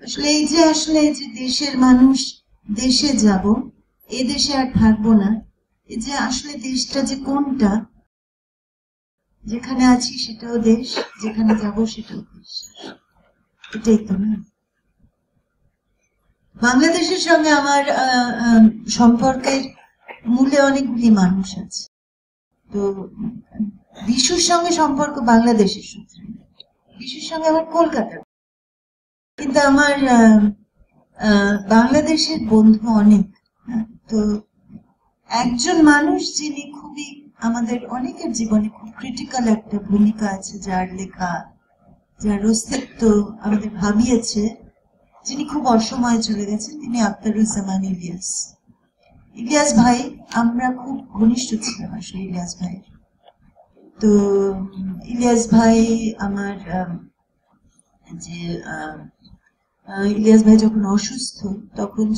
আসলে দেশের মানুষ, দেশে যাব, এ দেশে আর থাকবো না, এই যে আসলে দেশটা যে কোনটা, যেখানে আছি সেটাও দেশ, যেখানে যাব সেটাও দেশ, এটাই তো না? বাংলাদেশের সঙ্গে আমার সম্পর্কের মূলে অনেকগুলি মানুষ আছে। তো বিশুর সঙ্গে সম্পর্ক বাংলাদেশের সূত্রে, বিশুর সঙ্গে আমার কলকাতার, কিন্তু আমার বাংলাদেশের বন্ধু অনেক। তো একজন মানুষ যিনি খুবই আমাদের অনেকের জীবনে খুব ক্রিটিক্যাল একটা ভূমিকা আছে, যার লেখা, যার অস্তিত্ব আমাদের ভাবিয়েছে, যিনি খুব অসময়ে চলে গেছেন, তিনি আখতারুজ্জামান ইলিয়াস। ইলিয়াস ভাই, আমরা খুব ঘনিষ্ঠ ছিলাম আসলে ইলিয়াস ভাই। তো ইলিয়াস ভাই আমার যে ইলিয়াস ভাই যখন অসুস্থ,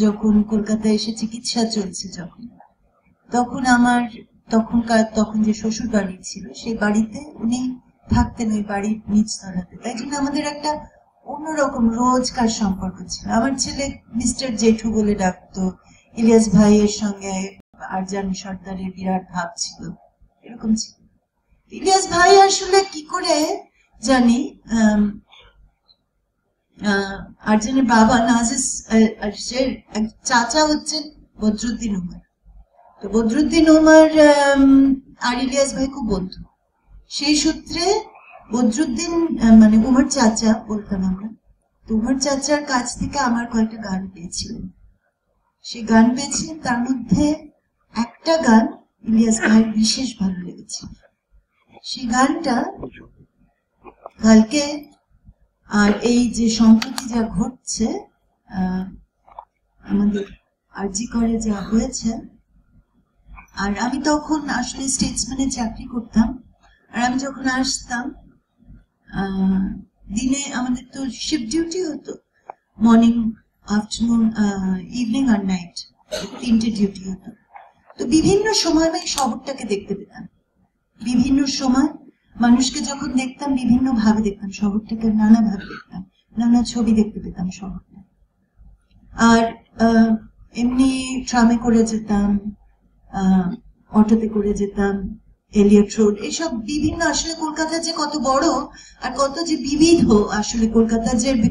যখন কলকাতায় এসে চিকিৎসা চলছে, তখন আমার তখন যে শ্বশুর বাড়ি ছিল, সেই বাড়িতে উনি থাকতেন, ওই বাড়ির নিচতলাতে। তাই জন্য আমাদের একটা অন্যরকম রোজকার সম্পর্ক ছিল। আমার ছেলে মিস্টার জেঠু বলে ডাকতো। ইলিয়াস ভাইয়ের সঙ্গে আরজান সর্দারের বিরাট ভাব ছিল, এরকম ছিল। ইলিয়াস ভাই আসলে কি করে জানি, আরজানের বাবা নাজিস চাচা হচ্ছেন বদরুদ্দিন উমর। তো বদরুদ্দিন উমর আর ইলিয়াস ভাই খুব বন্ধু। সেই সূত্রে বদরুদ্দিন মানে উমর চাচা বলতাম আমরা। তো উমর চাচার কাছ থেকে আমার কয়েকটা গান পেয়েছিলেন। সেই গান পেয়েছিলেন, তার মধ্যে একটা গান ইলিয়াস ভাইয়ের বিশেষ ভালো লেগেছে। সেই গানটা কালকে, আর এই যে সম্প্রতি যা ঘটছে আমাদের আরজি করে যা হয়েছে, আর আমি তখন আসলে স্টেটসম্যানে চাকরি করতাম, আর আমি যখন আসতাম দিনে আমাদের তো শিফট ডিউটি হতো, মর্নিং, আফটারনুন, ইভিনিং আর নাইট, 3টে ডিউটি হতো। তো বিভিন্ন সময় আমি শহরটাকে দেখতে পেতাম, বিভিন্ন সময় মানুষকে যখন দেখতাম বিভিন্ন ভাবে দেখতাম শহরটাকে, নানা ভাবে দেখতাম, নানা ছবি দেখতে পেতাম শহরটা। আর এমনি ট্রামে করে যেতাম, অটোতে করে যেতাম, এলিয়ট রোড, এসব বিভিন্ন, আসলে কলকাতা যে কত বড় আর কত যে বিবিধ, আসলে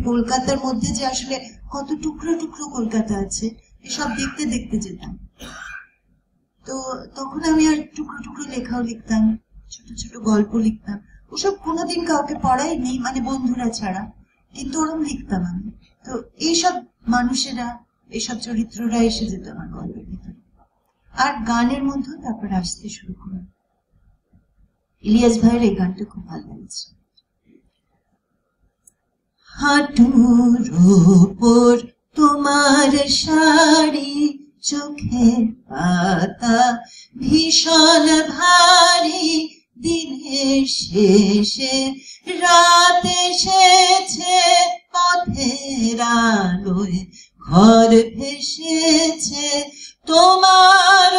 কলকাতার মধ্যে যে আসলে কত টুকরো টুকরো কলকাতা আছে, এসব দেখতে দেখতে যেতাম। তো তখন আমি আর টুকরো টুকরো লেখাও লিখতাম, ছোট ছোট গল্প লিখতাম। ওসব কোনোদিন কাউকে পড়াইনি, মানে বন্ধুরা ছাড়া, কিন্তু ওরকম লিখতাম আমি। তো এইসব মানুষেরা, এইসব চরিত্ররা এসে যেত আমার গল্পের ভিতরে, আর গানের মধ্যে তারপর আসতে শুরু করলাম। ইলিয়াস ভাইয়ের এই গানটা খুব ভালো লেগেছে। হাঁটুর ওপর তোমার শাড়ি, চোখের পাতা ভীষণ ভারী, দিনের শেষে রাত এসেছে, পথের আলোয় ঘর ভেসেছে, তোমার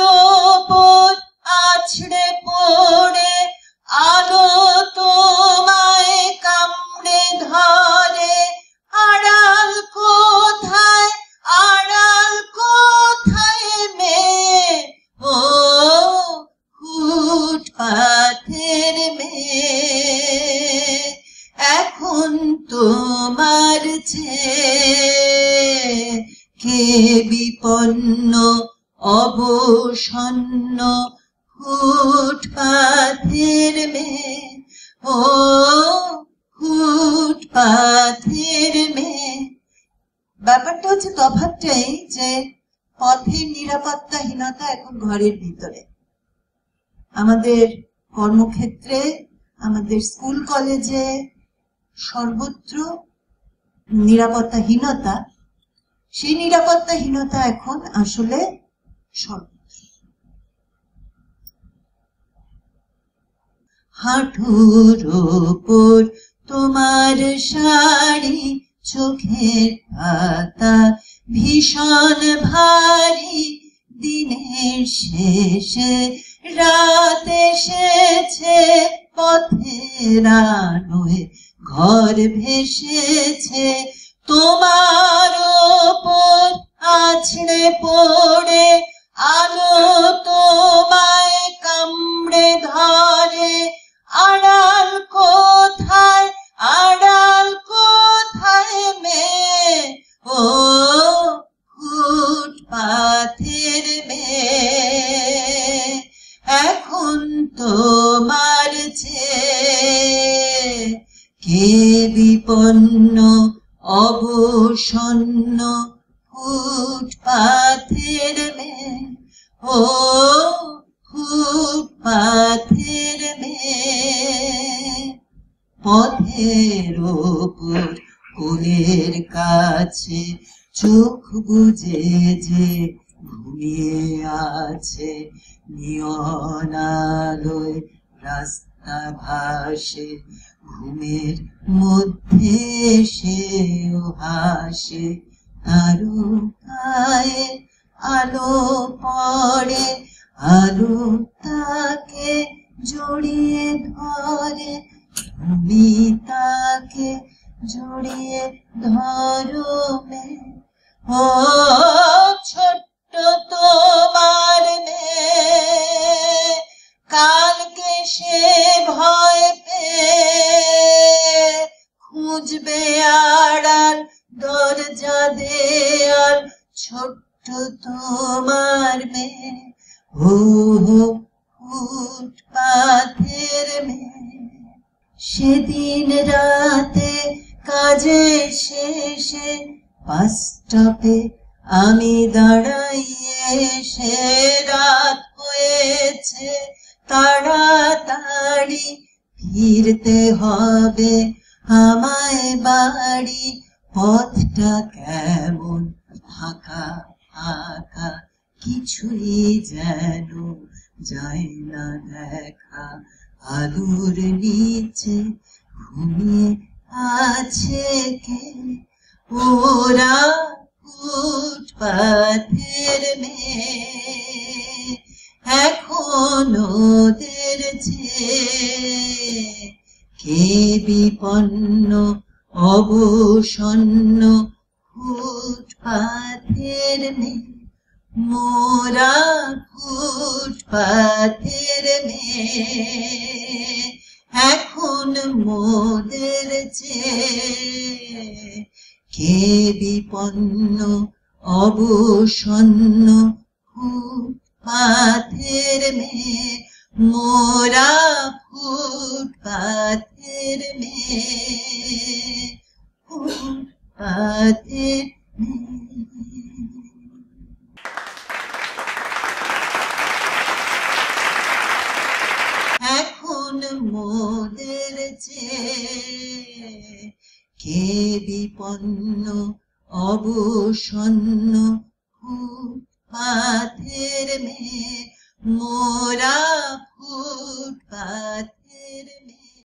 ওপর আছড়ে পড়ে আলো তোমায় কামড়ে ধরে, আড়াল কোথায়, আড়াল কোথায় মেয়ে, ও ফুটপাথের মেয়ে, এখন তোমার চেয়ে কে বিপন্ন অবসন্ন, ফুটপাথের মেয়ে, ও ফুটপাথের মেয়ে। ব্যাপারটা হচ্ছে, তফাৎটাই যে পথের নিরাপত্তাহীনতা এখন ঘরের ভিতরে, আমাদের কর্মক্ষেত্রে, আমাদের স্কুল কলেজে, সর্বত্র নিরাপত্তাহীনতা। সেই নিরাপত্তাহীনতা এখন আসলে সর্বত্র। হাঁটুর ওপর তোমার শাড়ি, চোখের পাতা ভীষণ ভারী, দিনের শেষে রাত এসেছে, পথের আলোয় ঘর ভেসেছে, তোমার ওপর আছড়ে পড়ে আলো তোমায় কামড়ে ধরে, আড়াল কোথায়, আড়াল কোথায় মেয়ে, ও ফুটপাথের মেয়ে, এখন তোমার চেয়ে কে বিপন্ন অবসন্ন ফুটপাথের মেয়ে, ও ফুটপাথের মেয়ে। পথের ওপর কোলের কাছে চোখ বুজে যে ঘুমিয়ে আছে, নিয়ন আলোয় রাস্তা ভাসে, ঘুমের মধ্যে সেও হাসে, তারকায় আলো পড়ে, আলো তাকে জড়িয়ে ধরে, তুমি তাকে জড়িয়ে ধরো মেয়ে, ও ছোট্ট তোমার মেয়ে, কালকে সে ভয় পেয়ে খুঁজবে আড়াল দরজা দেয়াল, ছোট্ট তোমার মেয়ে, ও ফুটপাথের মেয়ে। সেদিন রাতে কাজে শেষে বাস স্টপে আমি দাঁড়াইয়ে, সে রাত হয়েছে তাড়াতাড়ি ফিরতে হবে আমায় বাড়ি, পথটা কেমন ফাঁকা ফাঁকা, কিছুই যেন যায় না দেখা, আলোর নিচে ঘুমিয়ে আছে কে, ওরা ফুটপাথের মেয়ে, এখন ওদের চেয়ে কে বিপন্ন অবসন্ন ফুটপাথের মেয়ে, মোরা ফুটপাথের মেয়ে, এখন মোদের চেয়ে কে বিপন্ন অবসন্ন ফুটপাথের মেয়ে, মোরা ফুটপাথের মেয়ে, ফুটপাথের মেয়ে। এখন মোদের চেয়ে কে বিপন্ন অবসন্ন ফুটপাথের মেয়ে, মোরা ফুটপাথের মেয়ে।